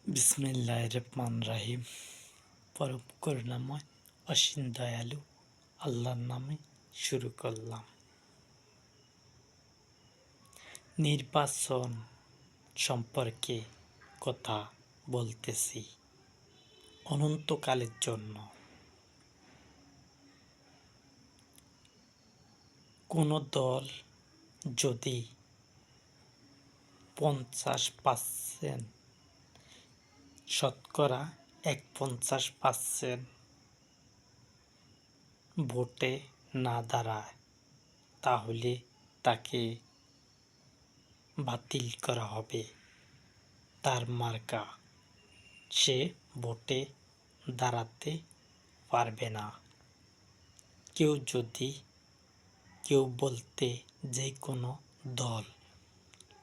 বিসমিল্লাহির রহমানির রহিম। পরম করুণাময় অসীম দয়ালু আল্লাহর নামে শুরু করলাম। নির্বাচন সম্পর্কে কথা বলতেছি অনন্তকালের জন্য। কোনো দল যদি 50% শতকরা 50% ভোটে না দাঁড়ায়, তাহলে তাকে বাতিল করা হবে। তার মার্কা সে ভোটে দাঁড়াতে পারবে না। কেউ বলতে যে কোনো দল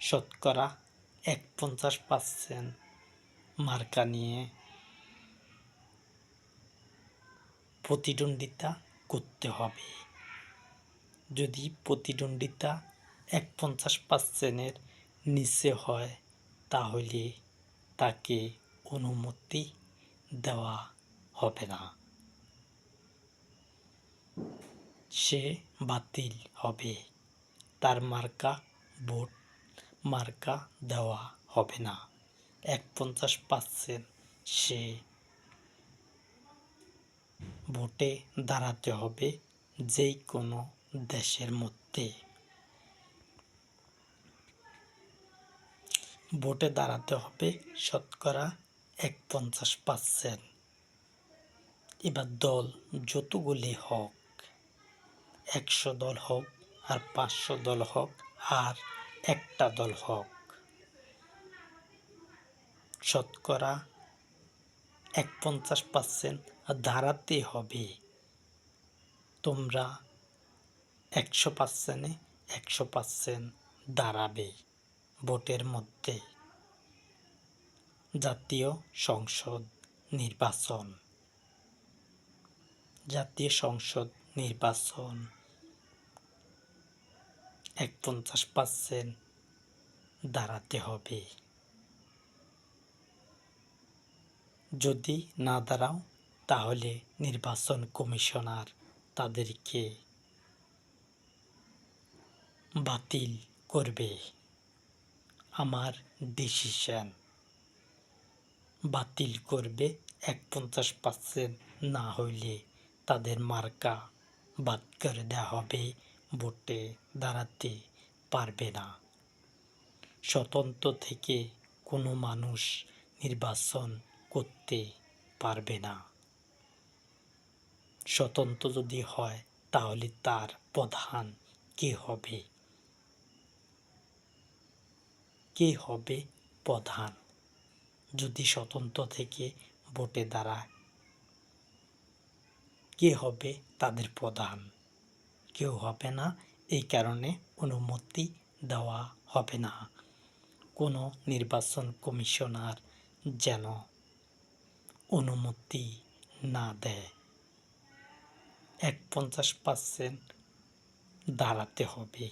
শতকরা 50% মার্কা নিয়ে প্রতিদ্বন্দ্বিতা করতে হবে। যদি প্রতিদ্বন্দ্বিতা 50%-এর নিচে হয়, তাহলে তাকে অনুমতি দেওয়া হবে না, সে বাতিল হবে। তার ভোট মার্কা দেওয়া হবে না। 50% সে ভোটে দাঁড়াতে হবে যে কোনো দেশের মধ্যে। ভোটে দাঁড়াতে হবে শতকরা 50%। এবার দল যতগুলি হোক, 100 দল হোক, আর 500 দল হোক, আর একটা দল হোক, শতকরা 50% দাঁড়াতে হবে। তোমরা 100%-এ 100% দাঁড়াবে ভোটের মধ্যে। জাতীয় সংসদ নির্বাচন 50% দাঁড়াতে হবে। যদি না দাঁড়াও, তাহলে নির্বাচন কমিশনার তাদেরকে বাতিল করবে। আমার ডিসিশন বাতিল করবে। 50% না হইলে তাদের মার্কা বাদ করে দেওয়া হবে, ভোটে দাঁড়াতে পারবে না। স্বতন্ত্র থেকে কোনো মানুষ নির্বাচন করতে পারবে না। স্বতন্ত্র যদি হয়, তাহলে তার প্রধান কে হবে? প্রধান? যদি স্বতন্ত্র থেকে ভোটে দাঁড়ায়, কে হবে তাদের প্রধান? কেউ হবে না। এই কারণে অনুমতি দেওয়া হবে না। কোনো নির্বাচন কমিশনার যেন অনুমতি না দেয়। 50% দাঁড়াতে হবে।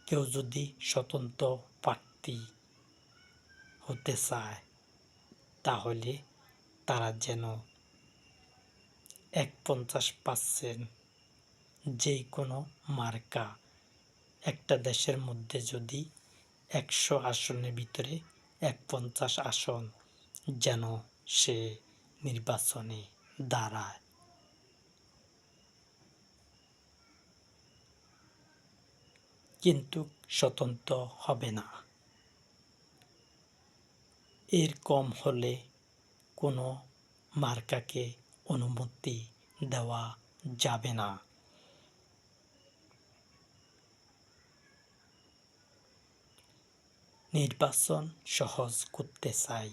কেউ যদি স্বতন্ত্র প্রার্থী হতে চায়, তাহলে তারা যেন 50% যে কোনো মার্কা, একটা দেশের মধ্যে যদি 100 আসনের ভিতরে 50 আসন যেন সে নির্বাচনে দাঁড়ায়। কিন্তু স্বতন্ত্র হবে না। এর কম হলে কোনো মার্কাকে অনুমতি দেওয়া যাবে না। নির্বাচন সহজ করতে চাই।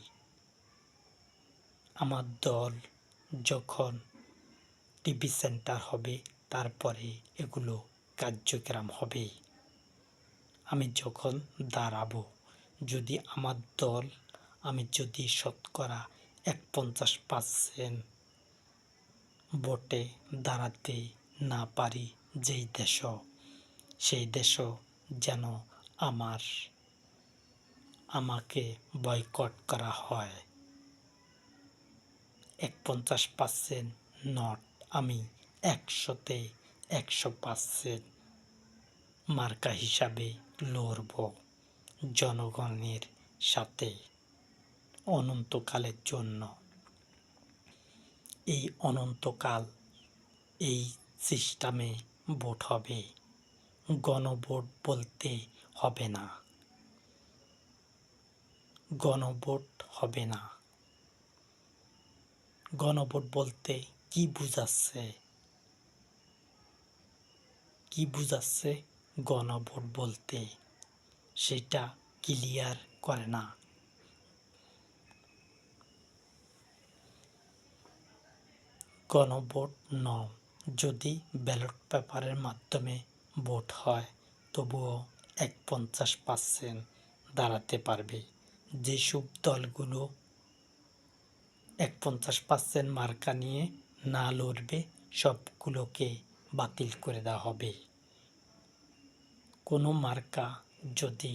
আমার দল যখন টিভি সেন্টার হবে, তারপরে এগুলো কার্যক্রম হবে। আমি যখন দাঁড়াবো, যদি আমার দল, আমি যদি শতকরা 50% ভোটে দাঁড়াতে না পারি যেই দেশও, সেই দেশও যেন আমাকে বয়কট করা হয়, 50% নট, আমি 100-তে 100% মার্কা হিসাবে লড়ব জনগণের সাথে অনন্তকালের জন্য। এই অনন্তকাল এই সিস্টেমে ভোট হবে, গণভোট বলতে হবে না, গণভোট হবে না। গণভোট বলতে কি বুঝাচ্ছে গণভোট বলতে, সেটা ক্লিয়ার করে না। গণভোট যদি ব্যালট পেপারের মাধ্যমে ভোট হয় তবুও 50% দাঁড়াতে পারবে। যেসব দলগুলো 50% মার্কা নিয়ে না লড়বে সবগুলোকে বাতিল করে দেওয়া হবে। কোনো মার্কা যদি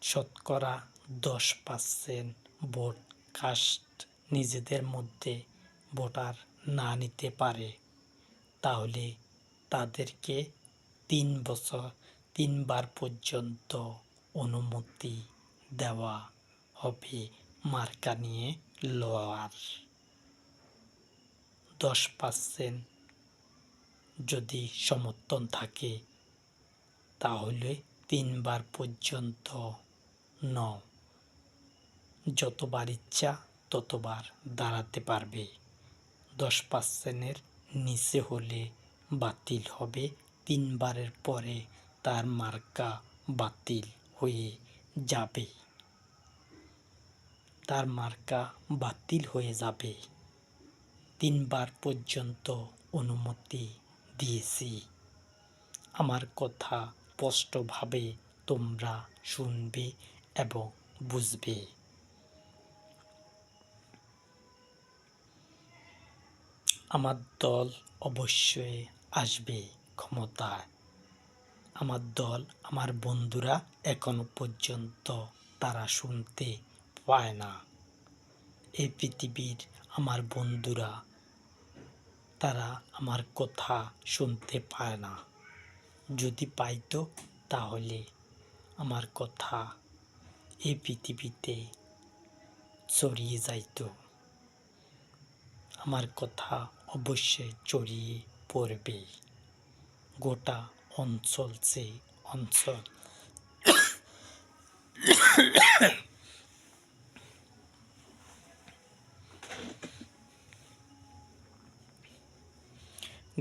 শতকরা 10% ভোট কাস্ট নিজেদের মধ্যে ভোটার না নিতে পারে তাহলে তাদেরকে 3বার পর্যন্ত অনুমতি দেওয়া হবে মার্কা নিয়ে লড়ার। 10% যদি সমর্থন থাকে তাহলে 3বার পর্যন্ত যতবার ইচ্ছা ততবার দাঁড়াতে পারবে। 10%-এর নিচে হলে বাতিল হবে, 3বারের পরে তার মার্কা বাতিল হয়ে যাবে, তার মার্কা বাতিল হয়ে যাবে। 3বার পর্যন্ত অনুমতি দিয়েছি। আমার কথা স্পষ্টভাবে তোমরা শুনবে এবং বুঝবে। আমার দল অবশ্যই আসবে ক্ষমতায়। আমার দল, আমার বন্ধুরা এখনো পর্যন্ত তারা শুনতে পায় না। এই পৃথিবীর আমার বন্ধুরা তারা আমার কথা শুনতে পায় না। যদি পাইতো তাহলে আমার কথা এই পৃথিবীতে ছড়িয়ে যাইত। আমার কথা অবশ্যই ছড়িয়ে পড়বে গোটা অঞ্চল সে অঞ্চল।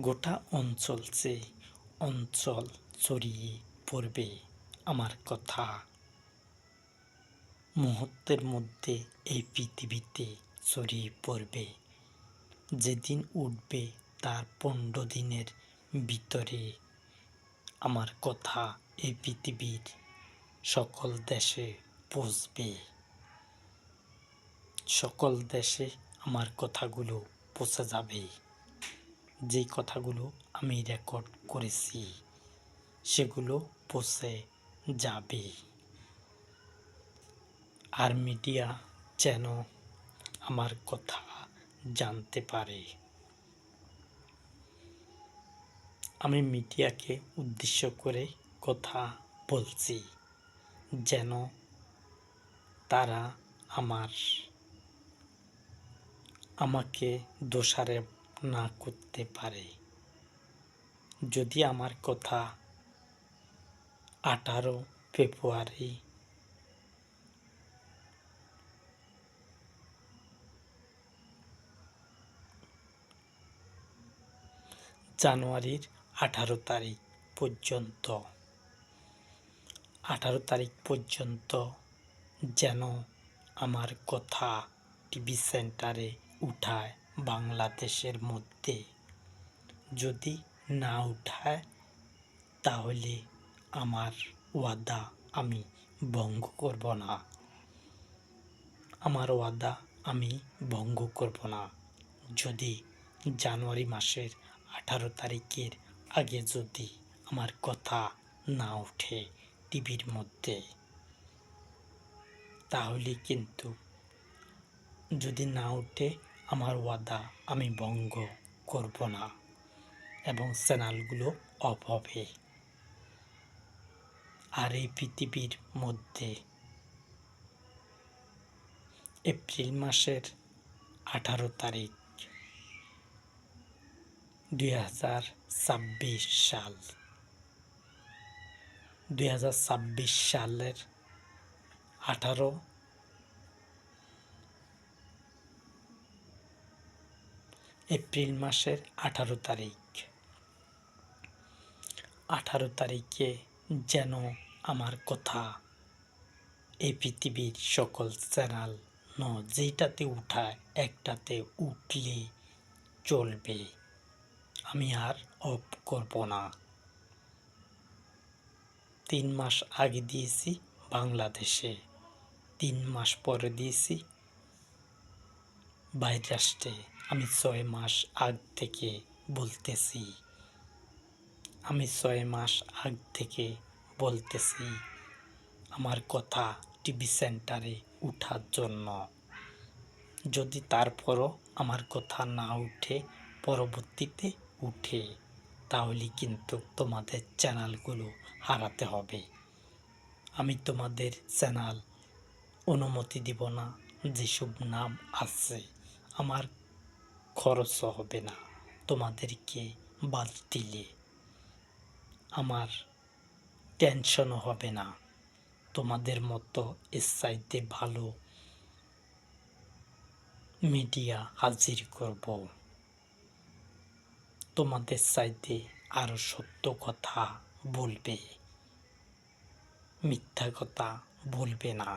গোটা অঞ্চল সে অঞ্চল ছড়িয়ে পড়বে আমার কথা। মুহূর্তের মধ্যে এই পৃথিবীতে ছড়িয়ে পড়বে। যেদিন উঠবে তার 15 দিনের ভিতরে আমার কথা এই পৃথিবীর সকল দেশে পৌঁছবে। সকল দেশে আমার কথাগুলো পৌঁছে যাবে। যে কথাগুলো আমি রেকর্ড করেছি সেগুলো পৌঁছে যাবে। আর মিডিয়া যেন আমার কথা জানতে পারে। আমি মিডিয়াকে উদ্দেশ্য করে কথা বলছি যেন তারা আমাকে দোষারোপ না করতে পারে। যদি আমার কথা 18 ফেব্রুয়ারি জানুয়ারির 18 তারিখ পর্যন্ত যেন আমার কথা টিভি সেন্টারে উঠায় বাংলাদেশের মধ্যে। যদি না উঠায় তাহলে আমার ওয়াদা আমি ভঙ্গ করব না। আমার ওয়াদা আমি ভঙ্গ করব না। যদি জানুয়ারি মাসের 18 তারিখের আগে যদি আমার কথা না ওঠে টিভির মধ্যে। তাহলে কিন্তু যদি না ওঠে আমার ওয়াদা আমি ভঙ্গ করব না এবং চ্যানেলগুলো অফ হবে। আর এই পৃথিবীর মধ্যে এপ্রিল মাসের 18 তারিখ 2026 সাল 2026 সালের 18 এপ্রিল মাসের 18 তারিখে যেন আমার কথা এই পৃথিবীর সকল চ্যানেল যেটাতে উঠায় একটাতে উঠলে চলবে, আমি আর অফ করব না। 3 মাস আগে দিয়েছি বাংলাদেশে, 3 মাস পরে দিয়েছি বাইরের রাষ্ট্রে। আমি 6 মাস আগ থেকে বলতেছি, আমার কথা টিভি সেন্টারে উঠার জন্য। যদি তারপরও আমার কথা না উঠে পরবর্তীতে উঠে, তাহলে কিন্তু তোমাদের চ্যানেলগুলো হারাতে হবে। আমি তোমাদের চ্যানেল অনুমতি দিব না। যেসব নাম আছে আমার খরচ হবে না তোমাদেরকে বাদ দিলে, আমার টেনশনও হবে না। তোমাদের মতো এর চাইতে ভালো মিডিয়া হাজির করব, তোমাদের চাইতে আরো সত্য কথা বলবে, মিথ্যা কথা বলবে না।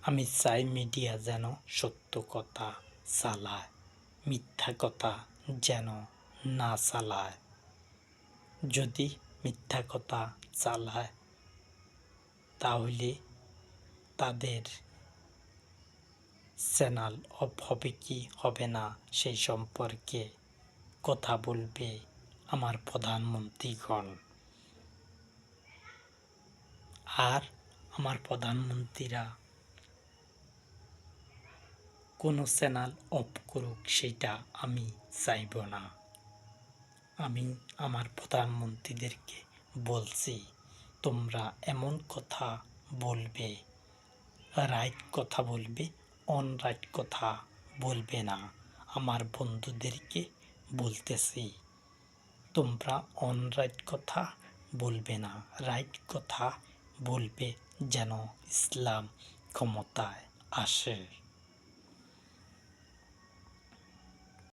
আমি চাই মিডিয়া যেন সত্য কথা চালায়, মিথ্যা কথা যেন না চালায়। যদি মিথ্যা কথা চালায় তাহলে তাদের চ্যানেল অফ হবে কি হবে না সেই সম্পর্কে কথা বলবে আমার প্রধানমন্ত্রীগণ। আর আমার প্রধানমন্ত্রীরা কোনো চ্যানেল অফ করুক সেটা আমি চাইব না। আমি আমার প্রধানমন্ত্রীদেরকে বলছি, তোমরা এমন কথা বলবে, রাইট কথা বলবে, অনরাইট কথা বলবে না। আমার বন্ধুদেরকে বলতেছি, তোমরা অনরাইট কথা বলবে না, রাইট কথা বলবে, যেন ইসলাম ক্ষমতায় আসে।